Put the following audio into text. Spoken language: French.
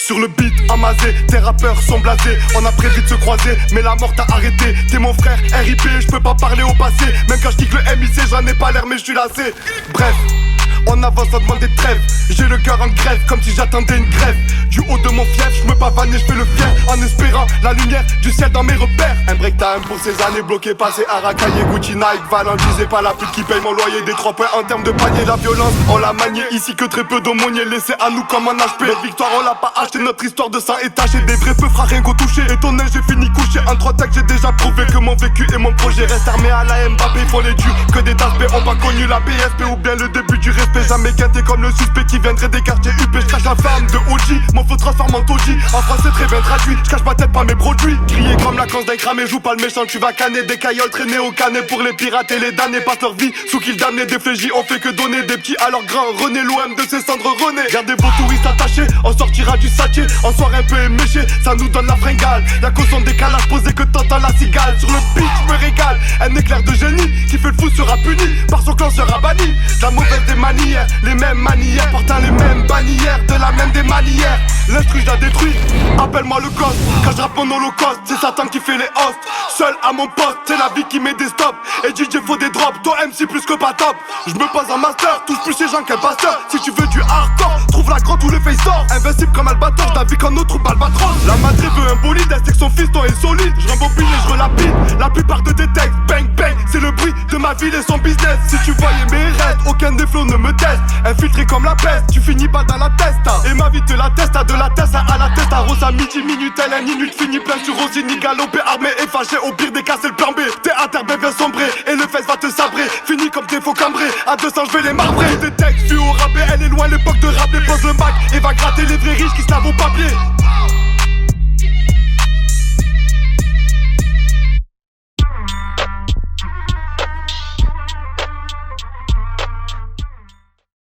Sur le beat, amasé, tes rappeurs sont blasés. On a prévu de se croiser, mais la mort t'a arrêté. T'es mon frère, RIP, je peux pas parler au passé. Même quand je kick le MIC, j'en ai pas l'air mais je suis lassé. Bref, on avance sans demander de trêve. J'ai le cœur en grève, comme si j'attendais une grève. Du haut de mon fief, je me pavane et je fais le fier. En espérant la lumière du ciel dans mes repères. Un break time pour ces années bloquées, passées Arakaye, Gucci, Nike, Valentin. C'est pas la pute qui paye mon loyer. Des 3 points en termes de panier. La violence, on l'a maniée. Ici que très peu d'aumôniers. Laissé à nous comme un HP. Notre victoire, on l'a pas acheté. Notre histoire de sang est tachée. Des vrais peu fera rien qu'au toucher. Et ton œil, j'ai fini couché. En 3 tacs, j'ai déjà prouvé que mon vécu et mon projet restent armés à la Mbappé. Ils font les durs, que des aspects ont pas connu la BSP. Ou bien le début du respect. Jamais guetté comme le suspect qui viendrait des quartiers UP. Je cache la femme de OG, mon feu transforme en Toji. En français très bien traduit, je cache ma tête pas mes produits. Crier comme la canse d'un cramé, joue pas le méchant, tu vas canner. Des cailloles traînées au canet pour les pirates et les damnés. Passent leur vie sous qu'ils damnés, des fléjis, on fait que donner. Des petits à leurs grands, René l'OM de ses cendres René. Gardez vos touristes attachés, on sortira du sachet. En soir un peu éméché, ça nous donne la fringale. La caution décalage posée que t'entends la cigale. Sur le beat, je me régale, un éclair de génie. Qui fait le fou sera puni, par son clan sera banni. La mauvaise des manières, les mêmes manières, portant les mêmes bannières, de la même des manières. L'instru je la détruis, appelle-moi le gosse. Quand je rappe mon holocauste, c'est Satan qui fait les hosts. Seul à mon poste, c'est la vie qui met des stops. Et DJ faut des drops, toi MC plus que pas top. Je me pose en master, touche plus ces gens qu'un pasteur. Si tu veux du hardcore, trouve la grotte où le face sort. Invincible comme Albator, je la vis quand notre troupe Albatros. La madré veut un bolide, elle sait que son fiston est solide. Je rembobine et je relapide, la plupart de tes textes. Bang bang, c'est le bruit de ma ville et son business. Si tu voyais mes restes, aucun des flots ne me teste. Infiltré comme la peste, tu finis pas dans la testa. Et ma vie te la teste, de la testa à la testa. Rose à midi, minute, elle est minute, fini plein sur Rosini. Galopé, armé et fâché, au pire des cas c'est le plan B. T'es à terre, bien sombré, et le fesse va te sabrer. Fini comme des faux cambrés, à 200 je vais les marbrer. Des textes, vu au rabais, elle est loin l'époque de rapper. Pose le Mac et va gratter les vrais riches qui se lavent au papier.